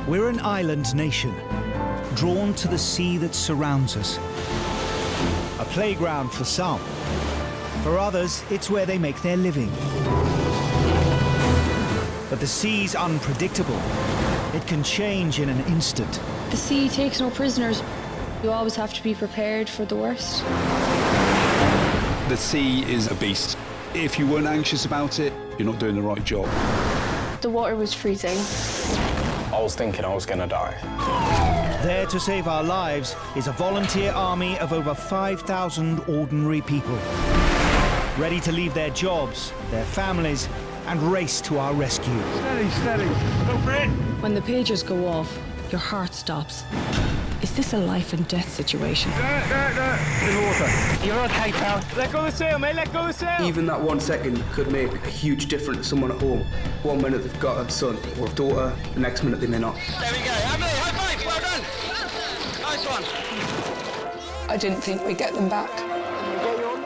We're an island nation, drawn to the sea that surrounds us. A playground for some. For others, it's where they make their living. But the sea's unpredictable. It can change in an instant. The sea takes no prisoners. You always have to be prepared for the worst. The sea is a beast. If you weren't anxious about it, you're not doing the right job. The water was freezing. I was thinking I was going to die. There to save our lives is a volunteer army of over 5,000 ordinary people, ready to leave their jobs, their families, and race to our rescue. Steady, steady. Go for it. When the pagers go off, your heart stops. Is this a life and death situation? There. In the water. You're okay, pal. Let go of the sail, mate. Let go of the sail. Even that 1 second could make a huge difference to someone at home. 1 minute they've got a son or a daughter, the next minute they may not. There we go. Emily, high five. Well done. Nice one. I didn't think we'd get them back.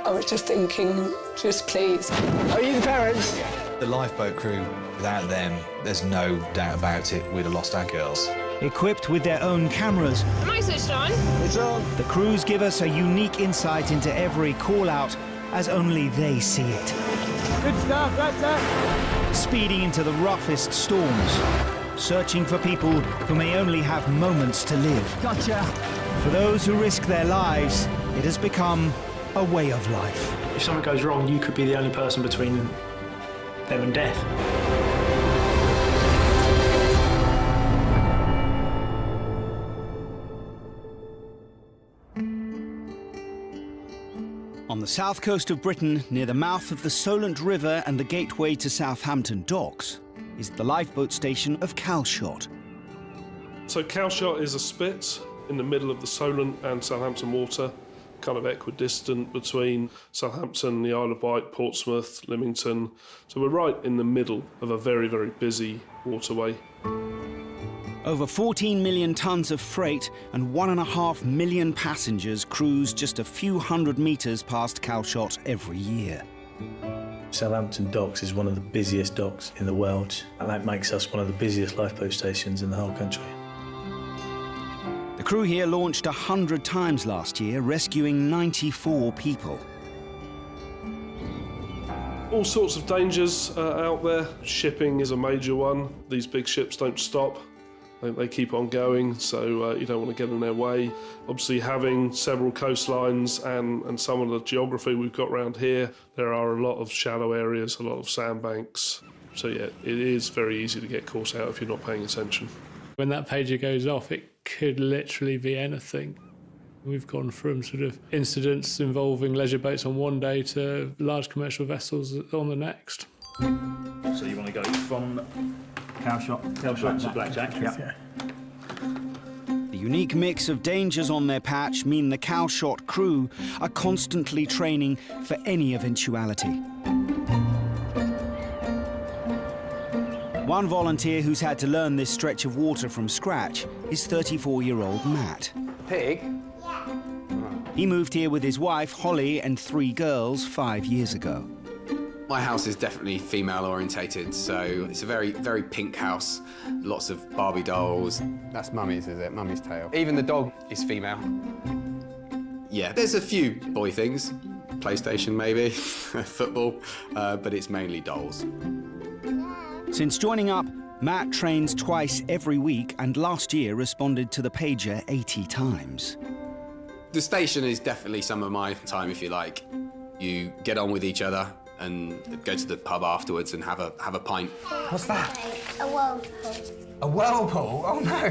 I was just thinking, just please. Are you the parents? The lifeboat crew, without them, there's no doubt about it, we'd have lost our girls. Equipped with their own cameras, Am I switched on? It's on. the crews give us a unique insight into every call-out as only they see it. Good stuff, that's it. Speeding into the roughest storms, searching for people who may only have moments to live. Gotcha. For those who risk their lives, it has become a way of life. If something goes wrong, you could be the only person between them and death. On the south coast of Britain, near the mouth of the Solent River and the gateway to Southampton docks, is the lifeboat station of Calshot. So Calshot is a spit in the middle of the Solent and Southampton water, kind of equidistant between Southampton, the Isle of Wight, Portsmouth, Lymington. So we're right in the middle of a very, very busy waterway. Over 14 million tonnes of freight and 1.5 million passengers cruise just a few hundred metres past Calshot every year. Southampton docks is one of the busiest docks in the world, and that makes us one of the busiest lifeboat stations in the whole country. The crew here launched 100 times last year, rescuing 94 people. All sorts of dangers out there. Shipping is a major one. These big ships don't stop. They keep on going, so you don't want to get in their way. Obviously, having several coastlines and some of the geography we've got around here, there are a lot of shallow areas, a lot of sandbanks. So yeah, it is very easy to get caught out if you're not paying attention. When that pager goes off, it could literally be anything. We've gone from sort of incidents involving leisure boats on one day to large commercial vessels on the next. So you want to go from Calshot to Blackjack? Yeah. The unique mix of dangers on their patch mean the Calshot crew are constantly training for any eventuality. One volunteer who's had to learn this stretch of water from scratch is 34-year-old Matt. Pig? Yeah. He moved here with his wife, Holly, and 3 girls 5 years ago. My house is definitely female orientated, so it's a very, very pink house. Lots of Barbie dolls. That's Mummy's, is it? Mummy's tail. Even the dog is female. Yeah, there's a few boy things. PlayStation maybe, football, but it's mainly dolls. Since joining up, Matt trains twice every week and last year responded to the pager 80 times. The station is definitely some of my time, if you like. You get on with each other and go to the pub afterwards and have a pint. What's that? A whirlpool. A whirlpool? Oh no!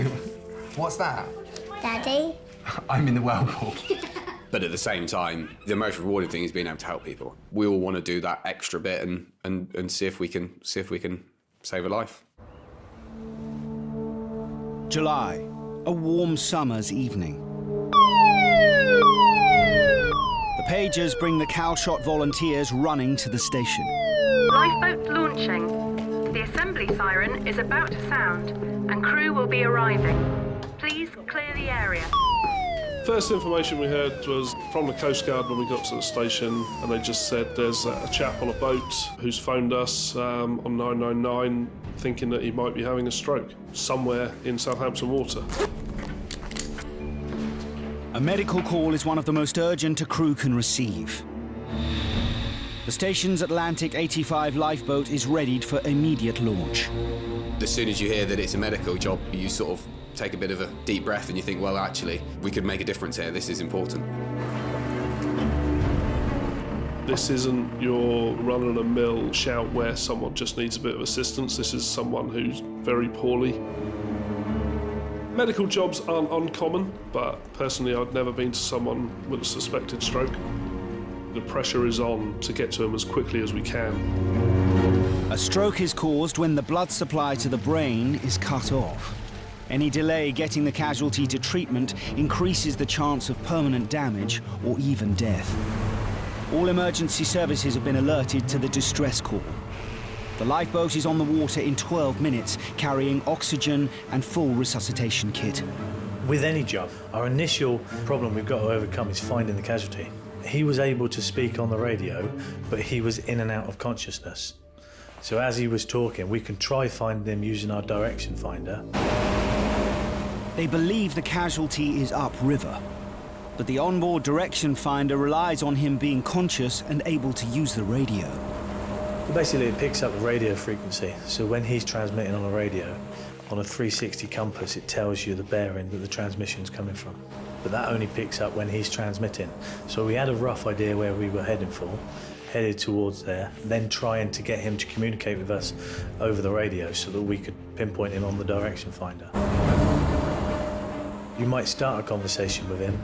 What's that? Daddy? I'm in the whirlpool. But at the same time, the most rewarding thing is being able to help people. We all want to do that extra bit and see if we can save a life. July, a warm summer's evening. The pagers bring the Calshot volunteers running to the station. Lifeboat launching. The assembly siren is about to sound and crew will be arriving. Please clear the area. First information we heard was from the Coast Guard when we got to the station, and they just said there's a chap on a boat who's phoned us on 999 thinking that he might be having a stroke somewhere in Southampton water. A medical call is one of the most urgent a crew can receive. The station's Atlantic 85 lifeboat is readied for immediate launch. As soon as you hear that it's a medical job, you sort of take a bit of a deep breath and you think, well, actually, we could make a difference here. This is important. This isn't your run-of-the-mill shout where someone just needs a bit of assistance. This is someone who's very poorly. Medical jobs aren't uncommon, but personally I've never been to someone with a suspected stroke. The pressure is on to get to them as quickly as we can. A stroke is caused when the blood supply to the brain is cut off. Any delay getting the casualty to treatment increases the chance of permanent damage or even death. All emergency services have been alerted to the distress call. The lifeboat is on the water in 12 minutes, carrying oxygen and full resuscitation kit. With any job, our initial problem we've got to overcome is finding the casualty. He was able to speak on the radio, but he was in and out of consciousness. So as he was talking, we can try finding him using our direction finder. They believe the casualty is upriver, but the onboard direction finder relies on him being conscious and able to use the radio. Well, basically, it picks up the radio frequency. So when he's transmitting on a radio, on a 360 compass, it tells you the bearing that the transmission's coming from. But that only picks up when he's transmitting. So we had a rough idea where we were heading for, headed towards there, then trying to get him to communicate with us over the radio so that we could pinpoint him on the direction finder. You might start a conversation with him,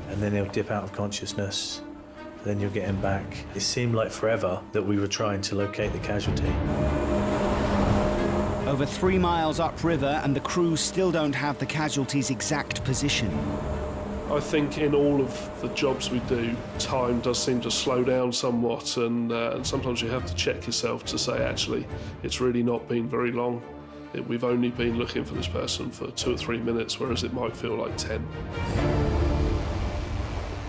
and then he'll dip out of consciousness, then you'll get him back. It seemed like forever that we were trying to locate the casualty. Over 3 miles upriver, and the crew still don't have the casualty's exact position. I think in all of the jobs we do, time does seem to slow down somewhat, and sometimes you have to check yourself to say, actually, it's really not been very long. We've only been looking for this person for 2 or 3 minutes, whereas it might feel like 10.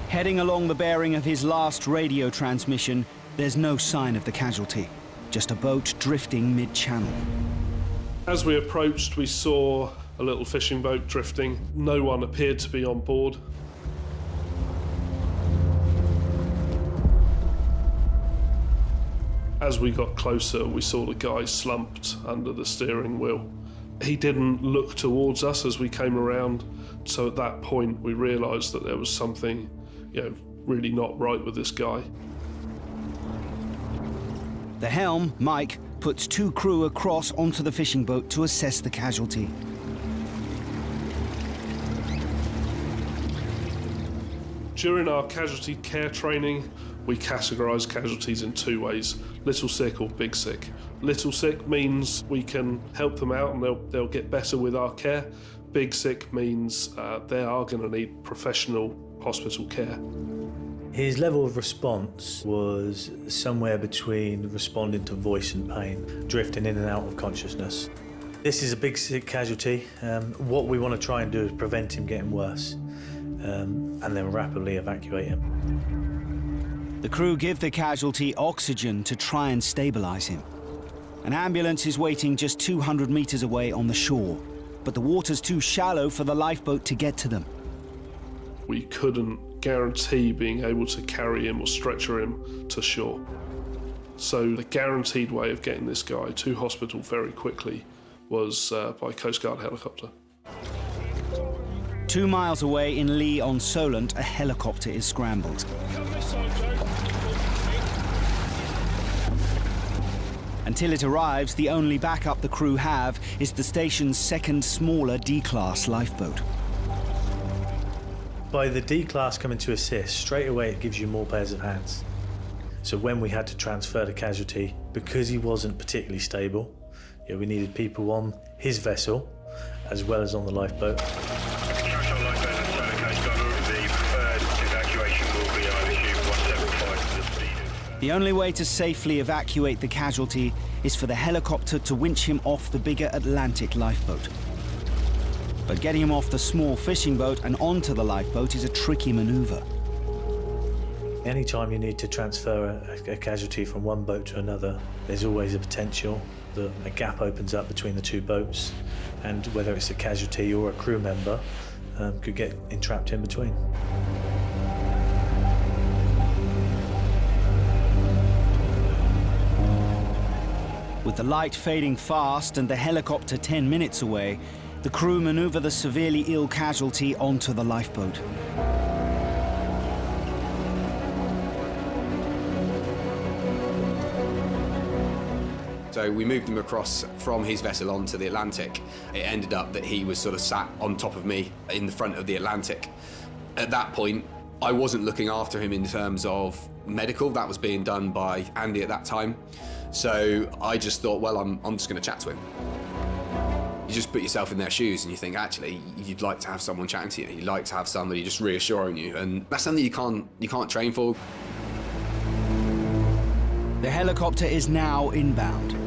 Heading along the bearing of his last radio transmission, there's no sign of the casualty, just a boat drifting mid-channel. As we approached, we saw a little fishing boat drifting. No one appeared to be on board. As we got closer, we saw the guy slumped under the steering wheel. He didn't look towards us as we came around, so at that point we realised that there was something, really not right with this guy. The helm, Mike, puts 2 crew across onto the fishing boat to assess the casualty. During our casualty care training, we categorise casualties in 2 ways, little sick or big sick. Little sick means we can help them out and they'll get better with our care. Big sick means they are going to need professional hospital care. His level of response was somewhere between responding to voice and pain, drifting in and out of consciousness. This is a big sick casualty. What we want to try and do is prevent him getting worse and then rapidly evacuate him. The crew give the casualty oxygen to try and stabilise him. An ambulance is waiting just 200 metres away on the shore, but the water's too shallow for the lifeboat to get to them. We couldn't guarantee being able to carry him or stretcher him to shore. So the guaranteed way of getting this guy to hospital very quickly was by Coast Guard helicopter. 2 miles away in Lee on Solent, a helicopter is scrambled. Until it arrives, the only backup the crew have is the station's second smaller D-class lifeboat. By the D-class coming to assist, straight away it gives you more pairs of hands. So when we had to transfer the casualty, because he wasn't particularly stable, we needed people on his vessel as well as on the lifeboat. Calshot lifeboat and Tidal Coast Guard, the preferred evacuation will be either tube 175 to the speed. The only way to safely evacuate the casualty is for the helicopter to winch him off the bigger Atlantic lifeboat. But getting him off the small fishing boat and onto the lifeboat is a tricky maneuver. Anytime you need to transfer a casualty from one boat to another, there's always a potential that a gap opens up between the two boats, and whether it's a casualty or a crew member could get entrapped in between. With the light fading fast and the helicopter 10 minutes away, the crew maneuver the severely ill casualty onto the lifeboat. So we moved him across from his vessel onto the Atlantic. It ended up that he was sort of sat on top of me in the front of the Atlantic. At that point, I wasn't looking after him in terms of medical. That was being done by Andy at that time. So I just thought, well, I'm just going to chat to him. You just put yourself in their shoes and you think, actually, you'd like to have someone chatting to you. You'd like to have somebody just reassuring you. And that's something you can't train for. The helicopter is now inbound.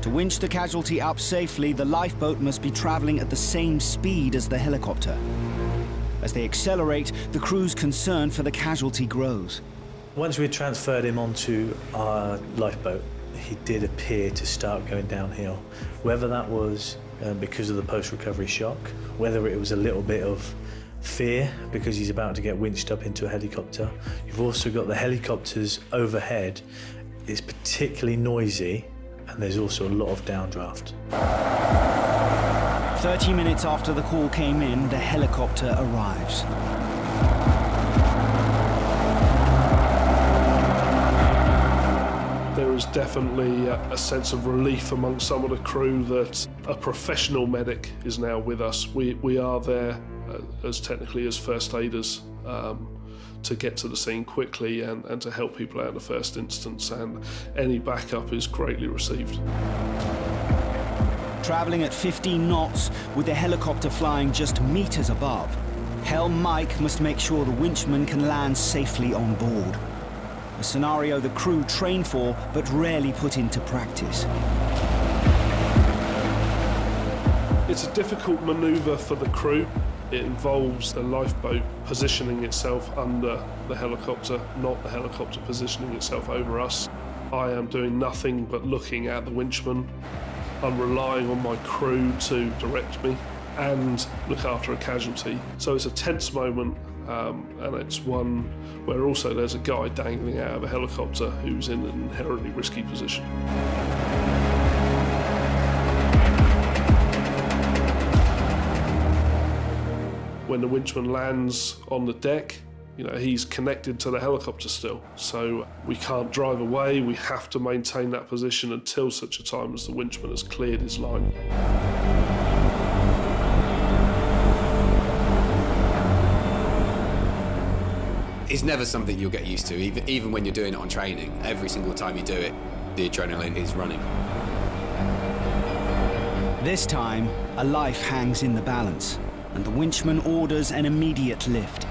To winch the casualty up safely, the lifeboat must be traveling at the same speed as the helicopter. As they accelerate, the crew's concern for the casualty grows. Once we transferred him onto our lifeboat, he did appear to start going downhill. Whether that was because of the post-recovery shock, whether it was a little bit of fear because he's about to get winched up into a helicopter. You've also got the helicopters overhead. It's particularly noisy, and there's also a lot of downdraft. 30 minutes after the call came in, the helicopter arrives. There is definitely a sense of relief amongst some of the crew that a professional medic is now with us. We are there as technically as first aiders to get to the scene quickly and to help people out in the first instance, and any backup is greatly received. Traveling at 15 knots with the helicopter flying just meters above, Helm Mike must make sure the winchman can land safely on board. A scenario the crew train for but rarely put into practice. It's a difficult maneuver for the crew. It involves the lifeboat positioning itself under the helicopter, not the helicopter positioning itself over us. I am doing nothing but looking at the winchman. I'm relying on my crew to direct me and look after a casualty. So it's a tense moment, and it's one where also there's a guy dangling out of a helicopter who's in an inherently risky position. When the winchman lands on the deck, he's connected to the helicopter still. So we can't drive away, we have to maintain that position until such a time as the winchman has cleared his line. It's never something you'll get used to, even when you're doing it on training. Every single time you do it, the adrenaline is running. This time, a life hangs in the balance, and the winchman orders an immediate lift.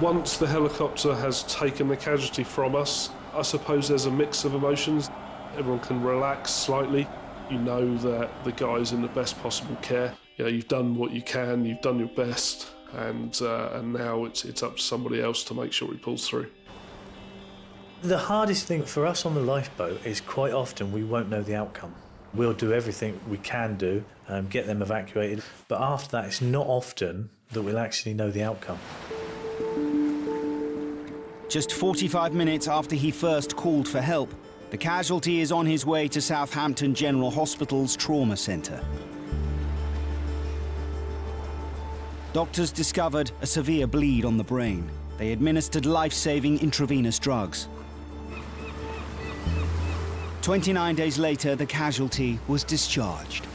Once the helicopter has taken the casualty from us, I suppose there's a mix of emotions. Everyone can relax slightly. You know that the guy's in the best possible care. You've done what you can, you've done your best, and now it's up to somebody else to make sure he pulls through. The hardest thing for us on the lifeboat is quite often we won't know the outcome. We'll do everything we can do, get them evacuated, but after that it's not often that we'll actually know the outcome. Just 45 minutes after he first called for help, the casualty is on his way to Southampton General Hospital's trauma centre. Doctors discovered a severe bleed on the brain. They administered life-saving intravenous drugs. 29 days later, the casualty was discharged.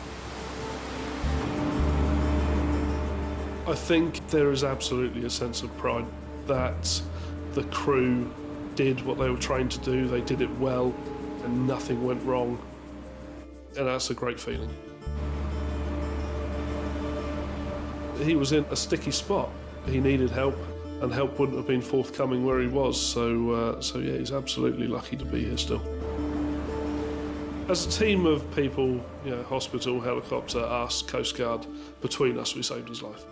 I think there is absolutely a sense of pride that the crew did what they were trained to do, they did it well, and nothing went wrong. And that's a great feeling. he was in a sticky spot. He needed help, and help wouldn't have been forthcoming where he was. So yeah, he's absolutely lucky to be here still. As a team of people, you know, hospital, helicopter, us, Coast Guard, between us, we saved his life.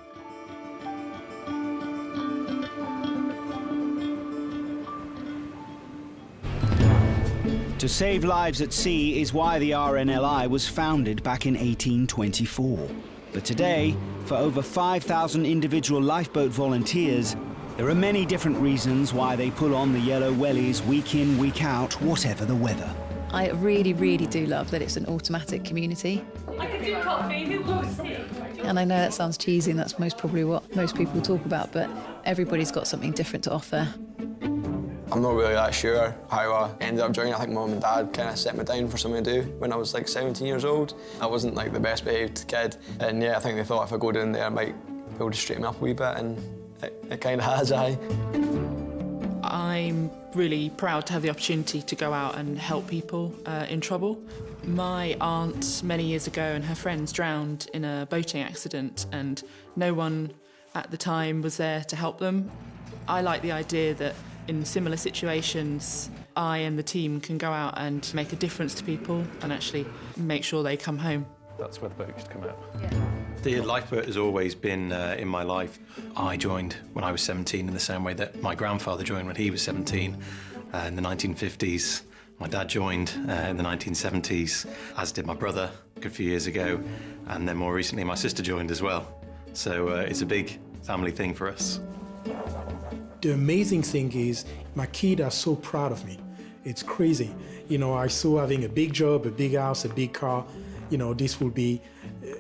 To save lives at sea is why the RNLI was founded back in 1824. But today, for over 5,000 individual lifeboat volunteers, there are many different reasons why they pull on the yellow wellies week in, week out, whatever the weather. I really, really do love that it's an automatic community. I can do coffee, who wants tea? And I know that sounds cheesy and that's most probably what most people talk about, but everybody's got something different to offer. I'm not really that sure how I ended up joining. I think Mum and Dad kind of set me down for something to do when I was like 17 years old. I wasn't like the best behaved kid, and yeah, I think they thought if I go down there I might be able to straighten me up a wee bit, and it kind of has, I'm really proud to have the opportunity to go out and help people in trouble. My aunt, many years ago, and her friends drowned in a boating accident, and no one at the time was there to help them. I like the idea that in similar situations, I and the team can go out and make a difference to people and actually make sure they come home. That's where the boat used to come out. Yeah. The lifeboat has always been in my life. I joined when I was 17 in the same way that my grandfather joined when he was 17 in the 1950s. My dad joined in the 1970s, as did my brother a good few years ago, and then more recently my sister joined as well. So it's a big family thing for us. The amazing thing is my kids are so proud of me. It's crazy. You know, I saw having a big job, a big house, a big car. You know, this will be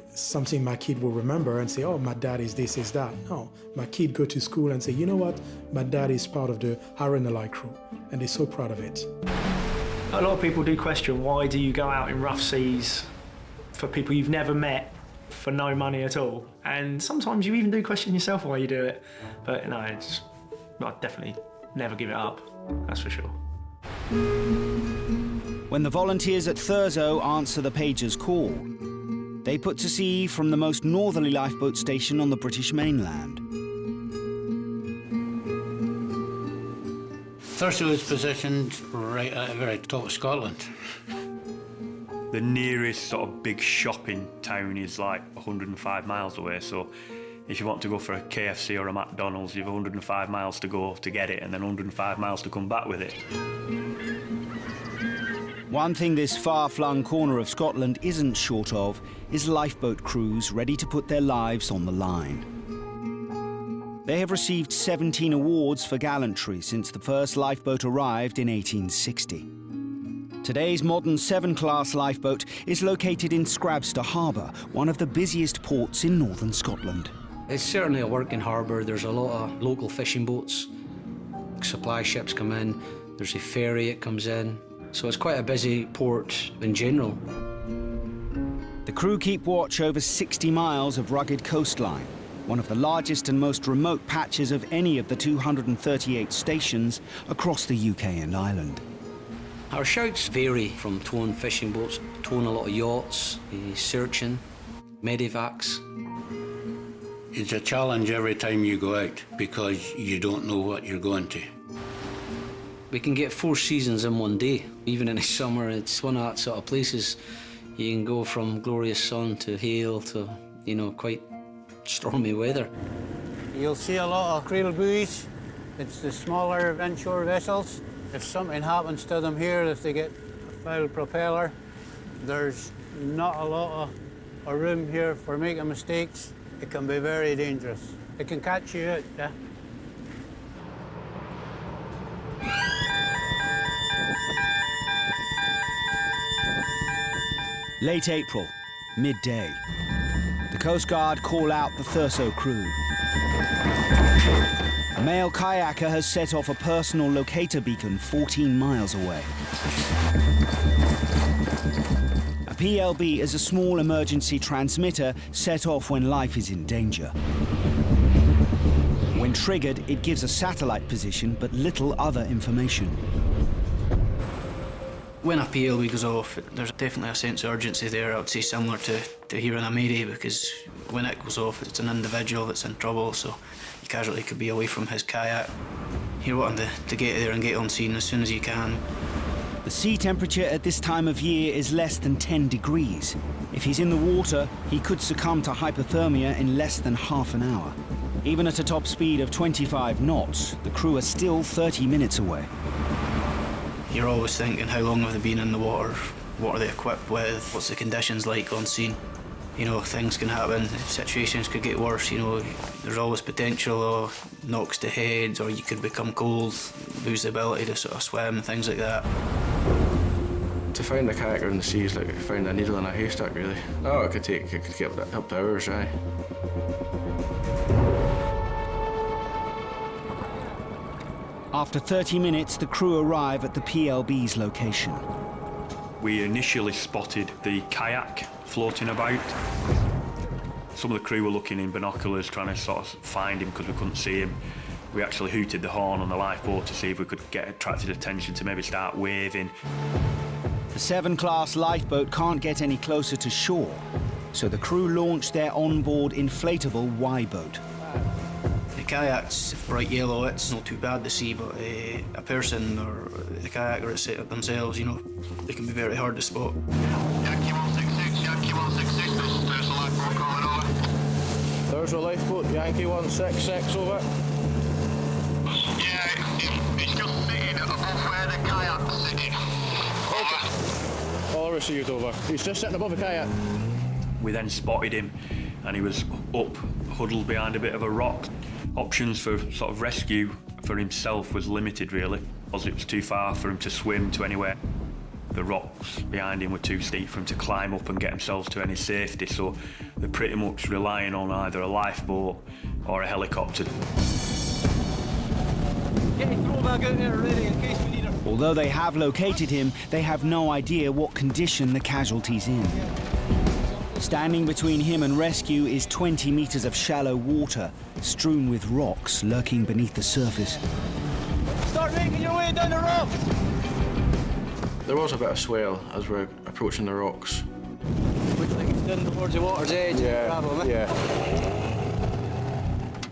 something my kid will remember and say, oh, my dad is this, is that. No, my kid go to school and say, you know what? My dad is part of the RNLI crew, and they're so proud of it. A lot of people do question, why do you go out in rough seas for people you've never met for no money at all? And sometimes you even do question yourself why you do it. But no, I'd definitely never give it up, that's for sure. When the volunteers at Thurso answer the pager's call, they put to sea from the most northerly lifeboat station on the British mainland. Thurso is positioned right at the very top of Scotland. The nearest sort of big shopping town is like 105 miles away, so if you want to go for a KFC or a McDonald's, you've 105 miles to go to get it, and then 105 miles to come back with it. One thing this far-flung corner of Scotland isn't short of is lifeboat crews ready to put their lives on the line. They have received 17 awards for gallantry since the first lifeboat arrived in 1860. Today's modern 7-class lifeboat is located in Scrabster Harbour, one of the busiest ports in northern Scotland. It's certainly a working harbour. There's a lot of local fishing boats. Supply ships come in. There's a ferry that comes in. So it's quite a busy port in general. The crew keep watch over 60 miles of rugged coastline, one of the largest and most remote patches of any of the 238 stations across the UK and Ireland. Our shouts vary from towing fishing boats, towing a lot of yachts, searching, medevacs. It's a challenge every time you go out because you don't know what you're going to. We can get 4 seasons in one day. Even in the summer, it's one of that sort of places. You can go from glorious sun to hail to, you know, quite stormy weather. You'll see a lot of cradle buoys. It's the smaller inshore vessels. If something happens to them here, if they get a foul propeller, there's not a lot of room here for making mistakes. It can be very dangerous. It can catch you out, yeah. Late April, midday. The Coast Guard call out the Thurso crew. A male kayaker has set off a personal locator beacon 14 miles away. A PLB is a small emergency transmitter set off when life is in danger. When triggered, it gives a satellite position but little other information. When a PLB goes off, there's definitely a sense of urgency there, I would say similar to hearing a mayday, because when it goes off, it's an individual that's in trouble, so the casualty could be away from his kayak. You're wanting to get there and get on scene as soon as you can. The sea temperature at this time of year is less than 10 degrees. If he's in the water, he could succumb to hypothermia in less than half an hour. Even at a top speed of 25 knots, the crew are still 30 minutes away. You're always thinking, how long have they been in the water? What are they equipped with? What's the conditions like on scene? You know, things can happen, situations could get worse, you know. There's always potential of knocks to heads, or you could become cold, lose the ability to sort of swim, things like that. To find a kayaker in the sea is like finding a needle in a haystack, really. Oh, it could get up to hours, aye. After 30 minutes, the crew arrive at the PLB's location. We initially spotted the kayak floating about. Some of the crew were looking in binoculars trying to sort of find him because we couldn't see him. We actually hooted the horn on the lifeboat to see if we could get attracted attention to maybe start waving. The 7-class lifeboat can't get any closer to shore, so the crew launched their onboard inflatable Y-boat. The kayak's bright yellow, it's not too bad to see, but a person or the kayaker themselves, you know, they can be very hard to spot. Yankee 166, Yankee 166, there's a lifeboat coming over. There's a lifeboat, Yankee 166, over. Yeah, it's just sitting above where the kayak's sitting. All received, over. He's just sitting above the kayak. We then spotted him and he was up, huddled behind a bit of a rock. Options for sort of rescue for himself was limited, really, as it was too far for him to swim to anywhere. The rocks behind him were too steep for him to climb up and get himself to any safety, so they're pretty much relying on either a lifeboat or a helicopter. Although they have located him, they have no idea what condition the casualty's in. Standing between him and rescue is 20 meters of shallow water, strewn with rocks lurking beneath the surface. Start making your way down the rock! There was a bit of swell as we're approaching the rocks. Looks like it's down towards the water's edge. Yeah.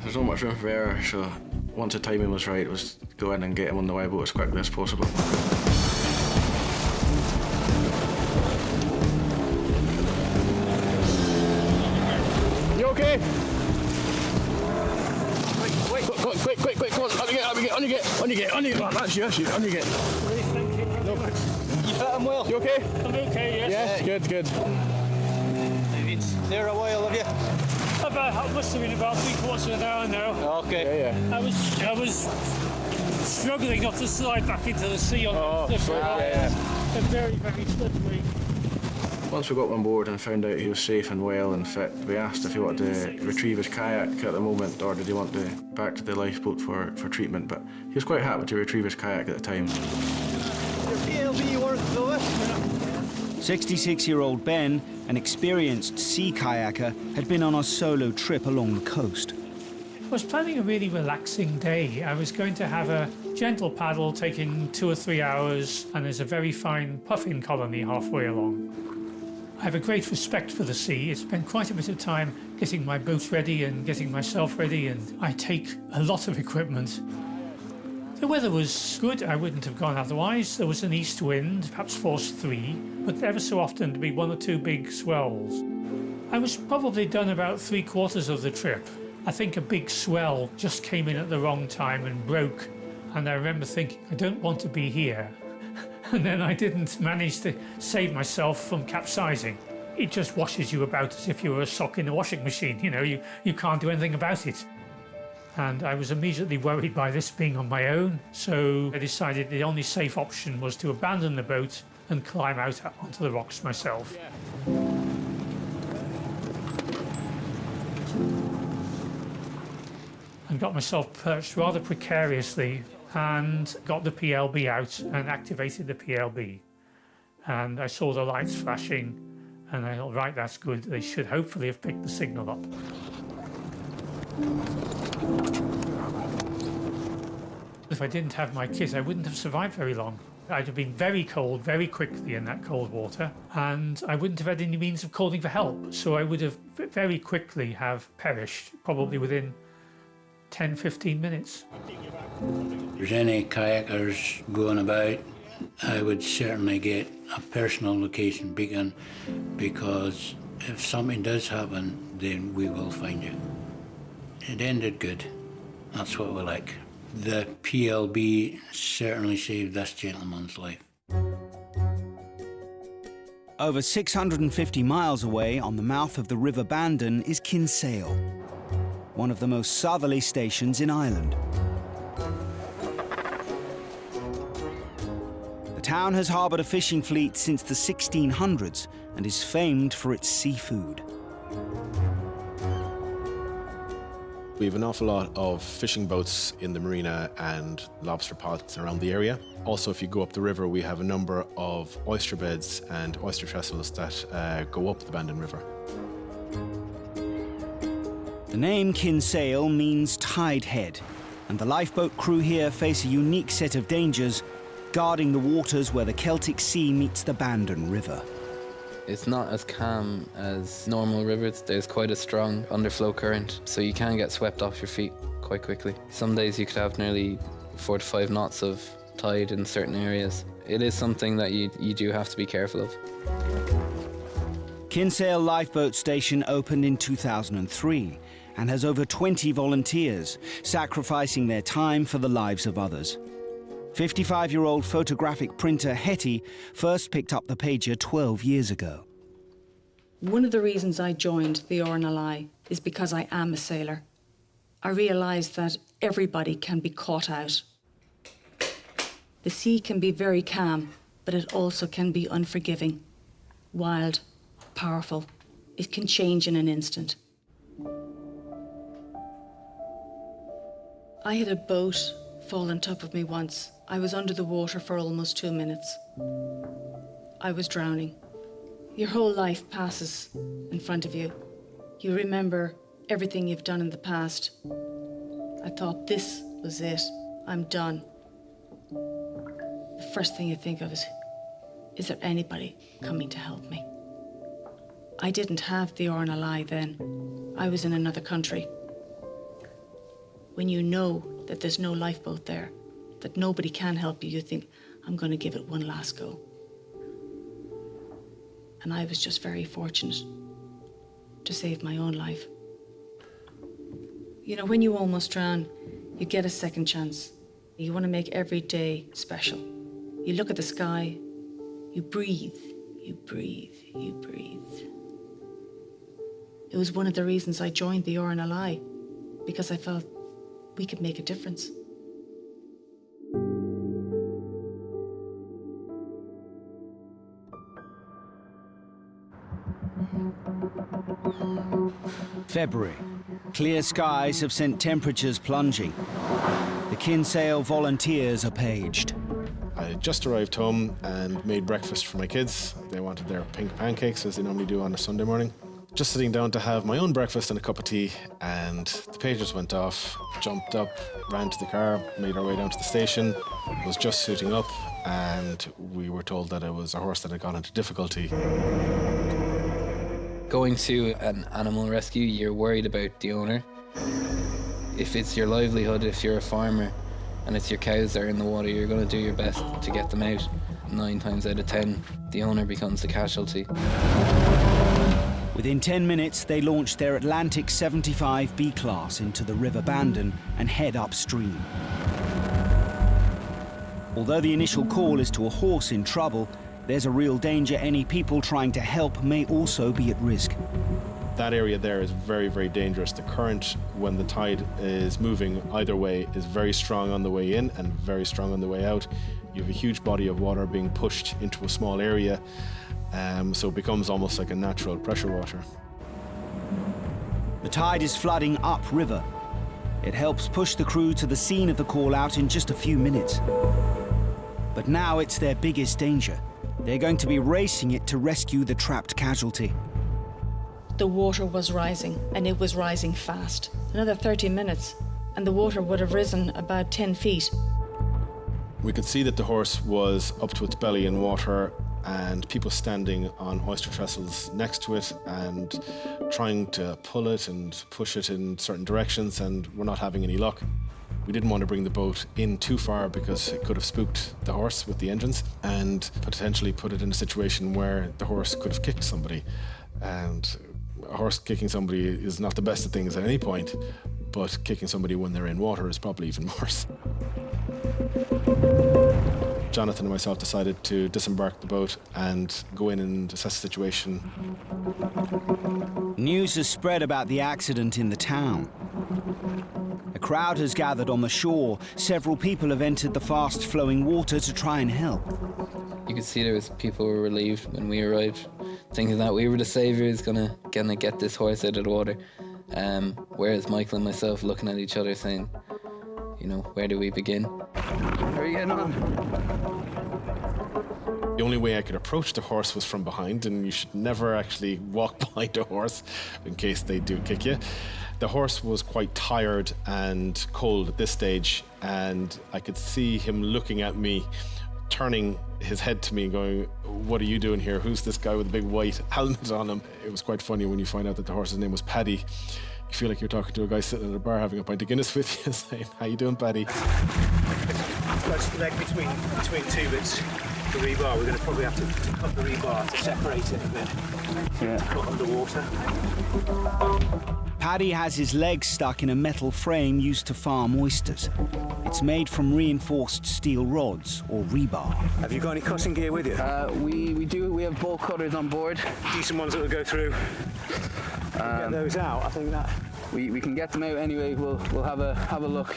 There's not much room for error, so once the timing was right, it was go in and get him on the Y-boat as quickly as possible. You okay? Quick, come on, on you get, that's you, on you get. You fit him well? You okay? I'm okay, yes. Yeah, good. You've been there a while, have you? About, must have been about 3/4 of an hour now. Okay. Yeah. I was struggling not to slide back into the sea on the different rocks. They're very, very slippery. Once we got him on board and found out he was safe and well and fit, we asked if he wanted to retrieve his kayak at the moment, or did he want to back to the lifeboat for treatment, but he was quite happy to retrieve his kayak at the time. Your PLB work, though. 66-year-old Ben, an experienced sea kayaker, had been on a solo trip along the coast. I was planning a really relaxing day. I was going to have a gentle paddle taking 2 or 3 hours, and there's a very fine puffin colony halfway along. I have a great respect for the sea. It's spent quite a bit of time getting my boat ready and getting myself ready, and I take a lot of equipment. The weather was good. I wouldn't have gone otherwise. There was an east wind, perhaps force 3, but ever so often there'd be 1 or 2 big swells. I was probably done about 3/4 of the trip. I think a big swell just came in at the wrong time and broke, and I remember thinking, I don't want to be here. And then I didn't manage to save myself from capsizing. It just washes you about as if you were a sock in a washing machine. You know, you can't do anything about it. And I was immediately worried by this being on my own, so I decided the only safe option was to abandon the boat and climb out onto the rocks myself. And got myself perched rather precariously and got the PLB out and activated the PLB. And I saw the lights flashing and I thought, right, that's good. They should hopefully have picked the signal up. If I didn't have my kit, I wouldn't have survived very long. I'd have been very cold very quickly in that cold water, and I wouldn't have had any means of calling for help, so I would have very quickly have perished, probably within 10-15 minutes. If there's any kayakers going about, I would certainly get a personal location beacon, because if something does happen, then we will find you. It ended good. That's what we like. The PLB certainly saved this gentleman's life. Over 650 miles away on the mouth of the River Bandon is Kinsale, one of the most southerly stations in Ireland. The town has harboured a fishing fleet since the 1600s and is famed for its seafood. We have an awful lot of fishing boats in the marina and lobster pots around the area. Also, if you go up the river, we have a number of oyster beds and oyster trestles that go up the Bandon River. The name Kinsale means tide head, and the lifeboat crew here face a unique set of dangers, guarding the waters where the Celtic Sea meets the Bandon River. It's not as calm as normal rivers. There's quite a strong underflow current, so you can get swept off your feet quite quickly. Some days you could have nearly 4 to 5 knots of tide in certain areas. It is something that you do have to be careful of. Kinsale Lifeboat Station opened in 2003 and has over 20 volunteers, sacrificing their time for the lives of others. 55-year-old photographic printer Hetty first picked up the pager 12 years ago. One of the reasons I joined the RNLI is because I am a sailor. I realised that everybody can be caught out. The sea can be very calm, but it also can be unforgiving, wild, powerful. It can change in an instant. I had a boat fall on top of me once. I was under the water for almost 2 minutes. I was drowning. Your whole life passes in front of you. You remember everything you've done in the past. I thought this was it. I'm done. The first thing you think of is there anybody coming to help me? I didn't have the RNLI then. I was in another country. When you know that there's no lifeboat there, that nobody can help you, you think, I'm going to give it one last go. And I was just very fortunate to save my own life. You know, when you almost drown, you get a second chance. You want to make every day special. You look at the sky, you breathe, you breathe, you breathe. It was one of the reasons I joined the RNLI, because I felt we could make a difference. February. Clear skies have sent temperatures plunging. The Kinsale volunteers are paged. I just arrived home and made breakfast for my kids. They wanted their pink pancakes, as they normally do on a Sunday morning. Just sitting down to have my own breakfast and a cup of tea, and the pagers went off. Jumped up, ran to the car, made our way down to the station, was just suiting up, and we were told that it was a horse that had got into difficulty. Going to an animal rescue, you're worried about the owner. If it's your livelihood, if you're a farmer, and it's your cows that are in the water, you're going to do your best to get them out. 9 times out of 10, the owner becomes the casualty. Within 10 minutes, they launched their Atlantic 75 B-class into the River Bandon and head upstream. Although the initial call is to a horse in trouble, there's a real danger any people trying to help may also be at risk. That area there is very, very dangerous. The current, when the tide is moving either way, is very strong on the way in and very strong on the way out. You have a huge body of water being pushed into a small area, so it becomes almost like a natural pressure water. The tide is flooding upriver. It helps push the crew to the scene of the call-out in just a few minutes. But now it's their biggest danger. They're going to be racing it to rescue the trapped casualty. The water was rising, and it was rising fast. Another 30 minutes, and the water would have risen about 10 feet. We could see that the horse was up to its belly in water and people standing on oyster trestles next to it and trying to pull it and push it in certain directions, and we're not having any luck. We didn't want to bring the boat in too far because it could have spooked the horse with the engines and potentially put it in a situation where the horse could have kicked somebody. And a horse kicking somebody is not the best of things at any point, but kicking somebody when they're in water is probably even worse. Jonathan and myself decided to disembark the boat and go in and assess the situation. News has spread about the accident in the town. A crowd has gathered on the shore. Several people have entered the fast-flowing water to try and help. You could see there was people who were relieved when we arrived, thinking that we were the saviours gonna get this horse out of the water. Whereas Michael and myself looking at each other saying, you know, where do we begin? How are you getting on? The only way I could approach the horse was from behind, and you should never actually walk behind a horse in case they do kick you. The horse was quite tired and cold at this stage, and I could see him looking at me, turning his head to me and going, "What are you doing here? Who's this guy with a big white helmet on him?" It was quite funny when you find out that the horse's name was Paddy. You feel like you're talking to a guy sitting at a bar having a pint of Guinness with you, saying, "How you doing, Paddy?" That's the leg between two bits. The rebar, we're going to probably have to cut the rebar to separate it a bit. Yeah. To put underwater. Paddy has his legs stuck in a metal frame used to farm oysters. It's made from reinforced steel rods, or rebar. Have you got any cutting gear with you? We do. We have bolt cutters on board. Decent ones that will go through. Get those out. I think that we can get them out anyway. We'll have a look.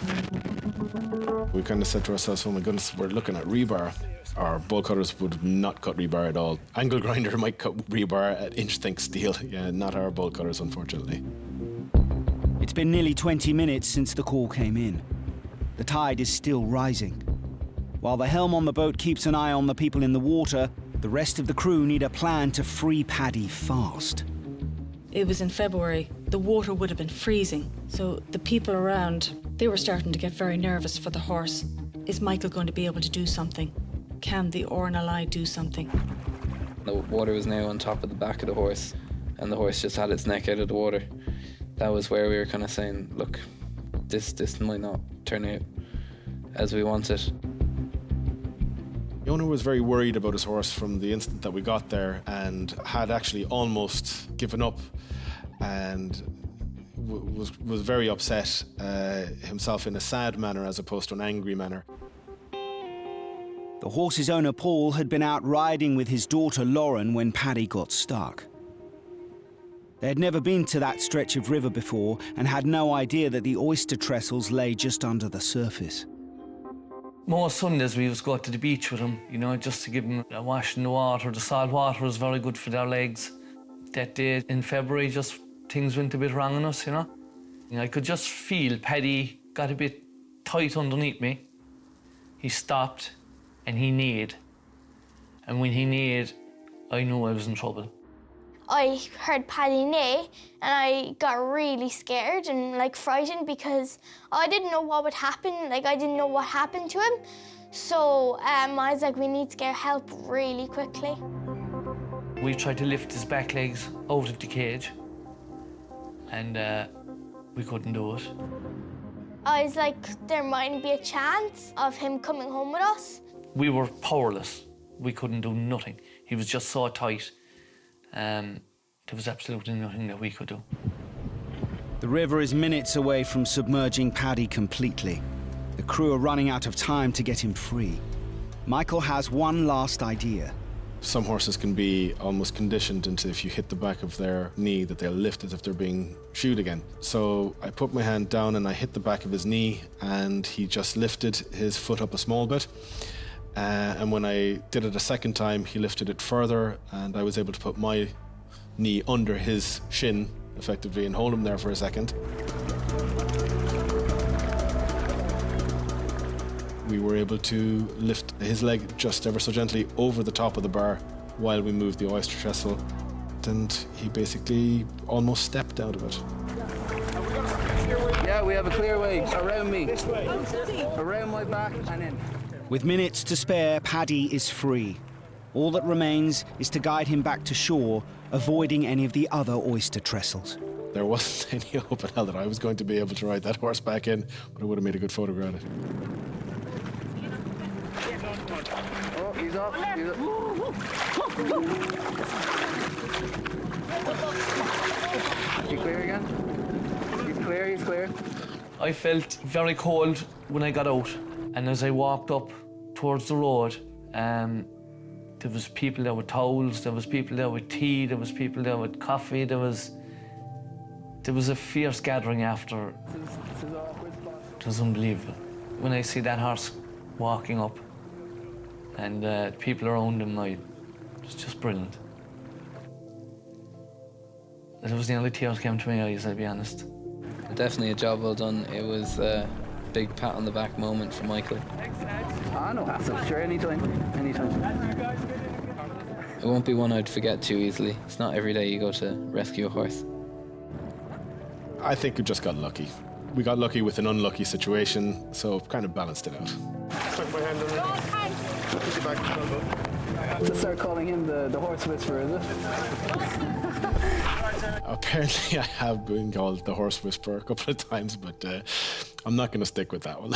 We kind of said to ourselves, "Oh my goodness, we're looking at rebar." Our bolt cutters would not cut rebar at all. Angle grinder might cut rebar at inch-thick steel. Yeah, not our bolt cutters, unfortunately. It's been nearly 20 minutes since the call came in. The tide is still rising. While the helm on the boat keeps an eye on the people in the water, the rest of the crew need a plan to free Paddy fast. It was in February. The water would have been freezing, so the people around, they were starting to get very nervous for the horse. Is Michael going to be able to do something? Can the RNLI do something? The water was now on top of the back of the horse, and the horse just had its neck out of the water. That was where we were kind of saying, look, this might not turn out as we want it. The owner was very worried about his horse from the instant that we got there, and had actually almost given up, and was very upset himself in a sad manner as opposed to an angry manner. The horse's owner, Paul, had been out riding with his daughter, Lauren, when Paddy got stuck. They had never been to that stretch of river before and had no idea that the oyster trestles lay just under the surface. Most Sundays we was go to the beach with them, you know, just to give them a wash in the water. The salt water was very good for their legs. That day in February, just things went a bit wrong on us, you know. I could just feel Paddy got a bit tight underneath me. He stopped and he neighed. And when he neighed, I knew I was in trouble. I heard Paddy neigh and I got really scared and frightened because I didn't know what would happen. I didn't know what happened to him. So I was like, we need to get help really quickly. We tried to lift his back legs out of the cage and we couldn't do it. I was like, there mightn't be a chance of him coming home with us. We were powerless. We couldn't do nothing. He was just so tight. There was absolutely nothing that we could do. The river is minutes away from submerging Paddy completely. The crew are running out of time to get him free. Michael has one last idea. Some horses can be almost conditioned into if you hit the back of their knee that they'll lift as if they're being shoed again. So I put my hand down and I hit the back of his knee and he just lifted his foot up a small bit. And when I did it a second time, he lifted it further and I was able to put my knee under his shin, effectively, and hold him there for a second. We were able to lift his leg just ever so gently over the top of the bar while we moved the oyster trestle, and he basically almost stepped out of it. Yeah, we have a clear way around me. This way. Around my back and in. With minutes to spare, Paddy is free. All that remains is to guide him back to shore, avoiding any of the other oyster trestles. There wasn't any hope in hell that I was going to be able to ride that horse back in, but I would have made a good photograph of it. Oh, he's up. You clear again? He's clear. I felt very cold when I got out, and as I walked up towards the road, there was people there with towels, there was people there with tea, there was people there with coffee, there was a fierce gathering after. It was unbelievable. When I see that horse walking up and people around him, it was just brilliant. It was the only tears came to my eyes, I'll be honest. Definitely a job well done. It was a big pat on the back moment for Michael. No hassle, sure, anytime. It won't be one I'd forget too easily. It's not every day you go to rescue a horse. I think we just got lucky. We got lucky with an unlucky situation, so kind of balanced it out. Stuck my hand on it. Push it back. To start calling him the horse whisperer, is it? Apparently I have been called the horse whisperer a couple of times, but I'm not going to stick with that one.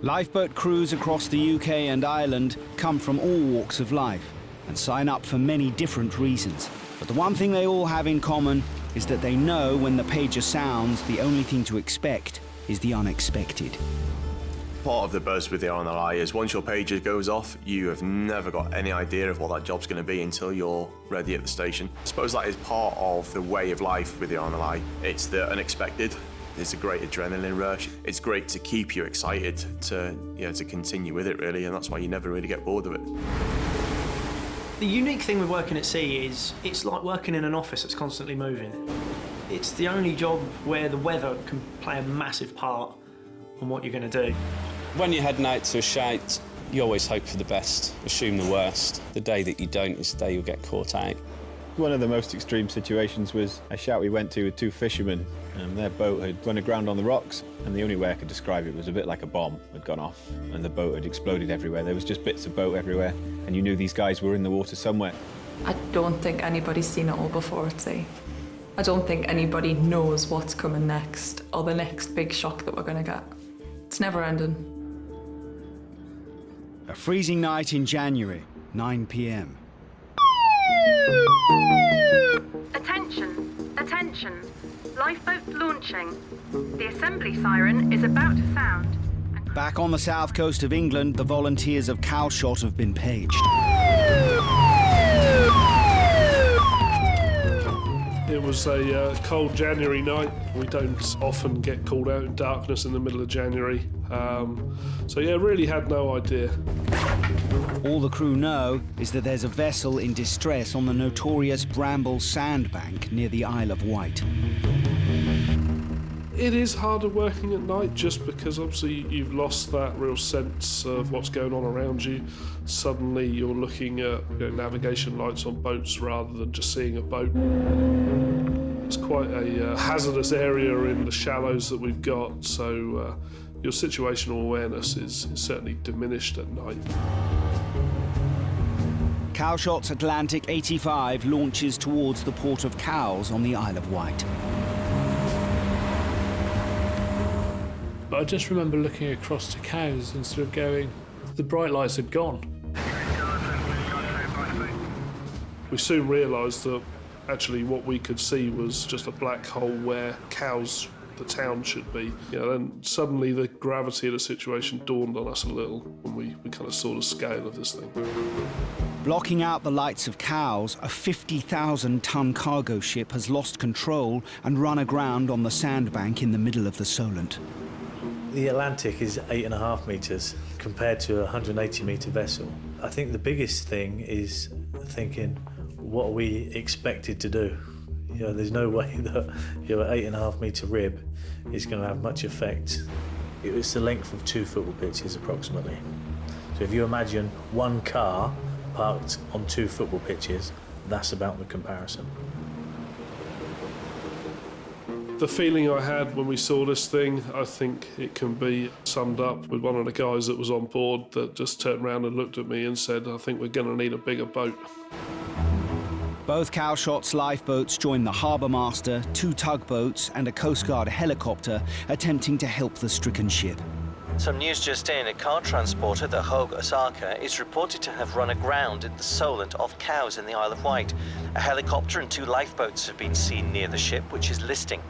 Lifeboat crews across the UK and Ireland come from all walks of life and sign up for many different reasons. But the one thing they all have in common is that they know when the pager sounds, the only thing to expect is the unexpected. Part of the buzz with the RNLI is once your pager goes off, you have never got any idea of what that job's going to be until you're ready at the station. I suppose that is part of the way of life with the RNLI. It's the unexpected. It's a great adrenaline rush. It's great to keep you excited to continue with it, really, and that's why you never really get bored of it. The unique thing with working at sea is it's like working in an office that's constantly moving. It's the only job where the weather can play a massive part on what you're going to do. When you're heading out to a shout, you always hope for the best, assume the worst. The day that you don't is the day you'll get caught out. One of the most extreme situations was a shout we went to with two fishermen. Their boat had run aground on the rocks, and the only way I could describe it was a bit like a bomb had gone off, and the boat had exploded everywhere. There was just bits of boat everywhere, and you knew these guys were in the water somewhere. I don't think anybody's seen it all before at sea. I don't think anybody knows what's coming next, or the next big shock that we're going to get. It's never ending. A freezing night in January, 9 p.m. Attention, attention. Lifeboat launching. The assembly siren is about to sound. Back on the south coast of England, the volunteers of Calshot have been paged. It was a cold January night. We don't often get called out in darkness in the middle of January. So yeah, really had no idea. All the crew know is that there's a vessel in distress on the notorious Bramble sandbank near the Isle of Wight. It is harder working at night just because obviously you've lost that real sense of what's going on around you. Suddenly you're looking at navigation lights on boats rather than just seeing a boat. It's quite a hazardous area in the shallows that we've got, so your situational awareness is certainly diminished at night. Calshot's Atlantic 85 launches towards the port of Cowes on the Isle of Wight. But I just remember looking across to Cowes and sort of going, the bright lights had gone. We soon realised that actually what we could see was just a black hole where Cowes, the town, should be. Then suddenly the gravity of the situation dawned on us a little when we kind of saw the scale of this thing. Blocking out the lights of Cowes, a 50,000-ton cargo ship has lost control and run aground on the sandbank in the middle of the Solent. The Atlantic is 8.5 metres compared to a 180-metre vessel. I think the biggest thing is thinking, what are we expected to do? There's no way that your 8.5-metre rib is going to have much effect. It's the length of 2 football pitches approximately. So if you imagine one car parked on 2 football pitches, that's about the comparison. The feeling I had when we saw this thing, I think it can be summed up with one of the guys that was on board that just turned around and looked at me and said, I think we're going to need a bigger boat. Both Calshot's lifeboats joined the harbour master, 2 tugboats and a Coast Guard helicopter attempting to help the stricken ship. Some news just in, a car transporter, the Hogue Osaka, is reported to have run aground at the Solent off Cowes in the Isle of Wight. A helicopter and 2 lifeboats have been seen near the ship, which is listing.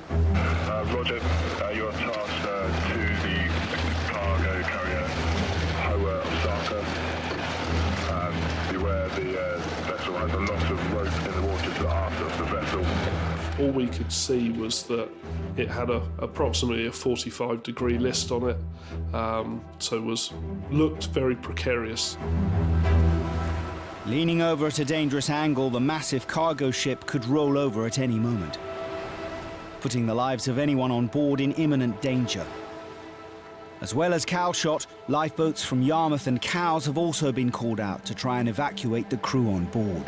Roger, your task to the cargo carrier Hogue Osaka. Beware the vessel has a lot of rope in the water to the aft of the vessel. All we could see was that it had approximately a 45-degree list on it, so it looked very precarious. Leaning over at a dangerous angle, the massive cargo ship could roll over at any moment, putting the lives of anyone on board in imminent danger. As well as Calshot, lifeboats from Yarmouth and Cowes have also been called out to try and evacuate the crew on board.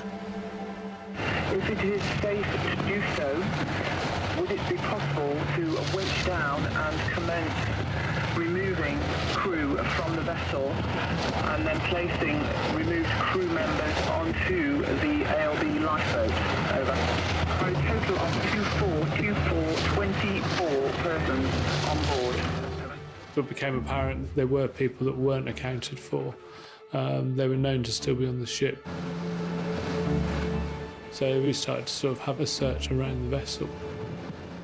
If it is safe to do so, would it be possible to winch down and commence removing crew from the vessel and then placing removed crew members onto the ALB lifeboat? Over. For a total of 24 persons on board. It became apparent there were people that weren't accounted for. They were known to still be on the ship. So we started to sort of have a search around the vessel,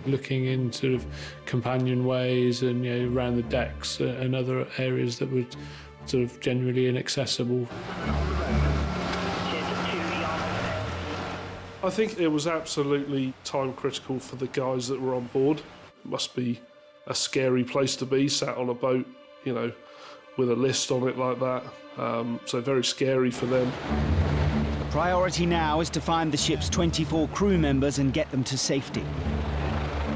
looking in sort of companion ways and around the decks and other areas that were sort of generally inaccessible. I think it was absolutely time critical for the guys that were on board. It must be a scary place to be, sat on a boat, with a list on it like that. So very scary for them. The priority now is to find the ship's 24 crew members and get them to safety.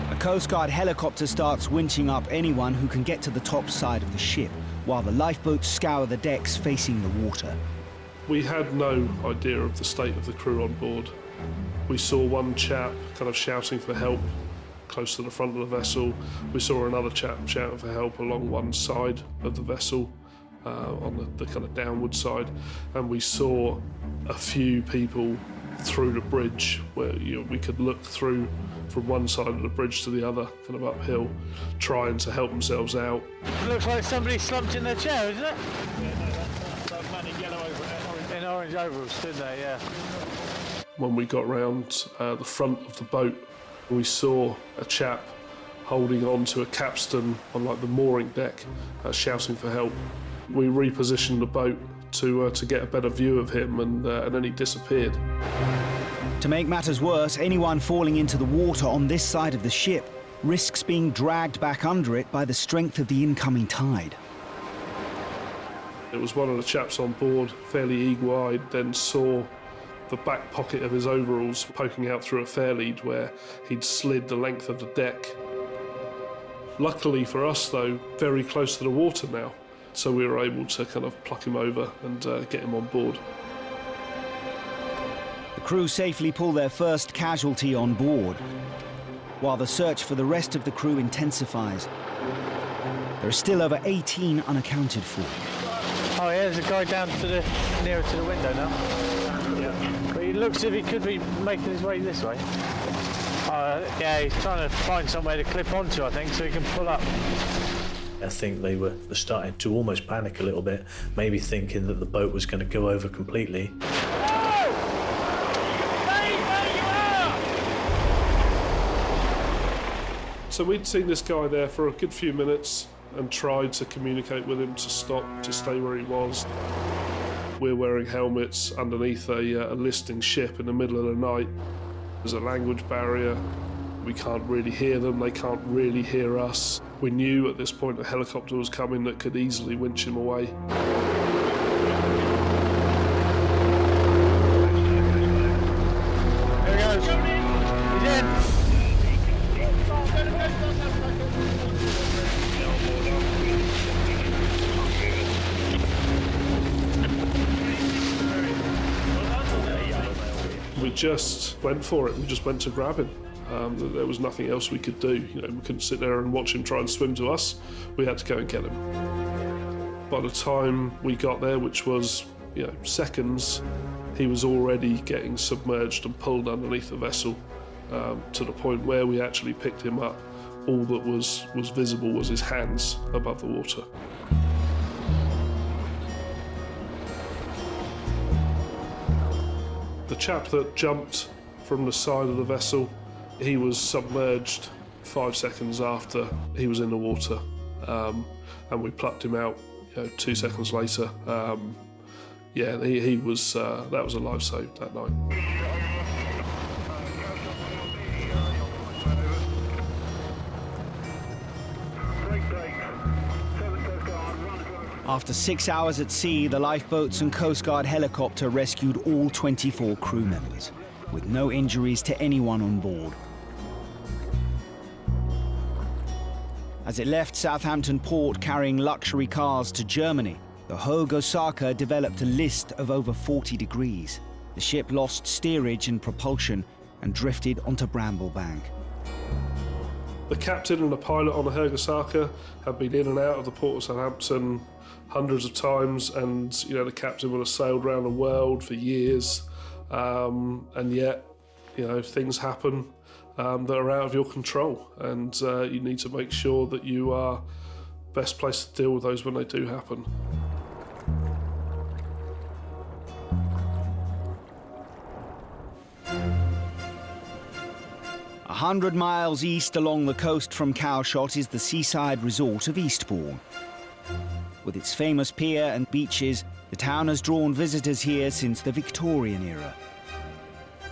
A Coast Guard helicopter starts winching up anyone who can get to the top side of the ship, while the lifeboats scour the decks facing the water. We had no idea of the state of the crew on board. We saw one chap kind of shouting for help close to the front of the vessel. We saw another chap shouting for help along one side of the vessel, on the kind of downward side, and we saw a few people through the bridge where we could look through from one side of the bridge to the other, kind of uphill, trying to help themselves out. Looks like somebody slumped in their chair, isn't it? That man in yellow in orange overalls, didn't they? Yeah. When we got round the front of the boat, we saw a chap holding on to a capstan on like the mooring deck, shouting for help. We repositioned the boat to get a better view of him, and then he disappeared. To make matters worse, anyone falling into the water on this side of the ship risks being dragged back under it by the strength of the incoming tide. It was one of the chaps on board, fairly eagle-eyed, then saw the back pocket of his overalls poking out through a fairlead where he'd slid the length of the deck. Luckily for us, though, very close to the water now, so we were able to kind of pluck him over and get him on board. The crew safely pull their first casualty on board, while the search for the rest of the crew intensifies. There are still over 18 unaccounted for. Oh yeah, there's a guy down to the nearer to the window now. Yeah. But he looks as if he could be making his way this way. Yeah, he's trying to find somewhere to clip onto, I think, so he can pull up. I think they were starting to almost panic a little bit, maybe thinking that the boat was going to go over completely. So we'd seen this guy there for a good few minutes and tried to communicate with him to stop, to stay where he was. We're wearing helmets underneath a listing ship in the middle of the night. There's a language barrier. We can't really hear them, they can't really hear us. We knew at this point a helicopter was coming that could easily winch him away. There he goes. He's in. We just went for it, we just went to grab him. There was nothing else we could do. You know, we couldn't sit there and watch him try and swim to us. We had to go and get him. By the time we got there, which was, you know, seconds, he was already getting submerged and pulled underneath the vessel, to the point where we actually picked him up. All that was visible was his hands above the water. The chap that jumped from the side of the vessel, he was submerged 5 seconds after he was in the water, and we plucked him out, you know, 2 seconds later. Yeah, he was. That was a life saved that night. After 6 hours at sea, the lifeboats and Coast Guard helicopter rescued all 24 crew members, with no injuries to anyone on board. As it left Southampton port carrying luxury cars to Germany, the Hogue Osaka developed a list of over 40 degrees. The ship lost steerage and propulsion and drifted onto Bramblebank. The captain and the pilot on the Hogue Osaka have been in and out of the port of Southampton hundreds of times, and you know, the captain will have sailed around the world for years, and yet, you know, things happen that are out of your control, and you need to make sure that you are best placed to deal with those when they do happen. A 100 miles east along the coast from Calshot is the seaside resort of Eastbourne. With its famous pier and beaches, the town has drawn visitors here since the Victorian era.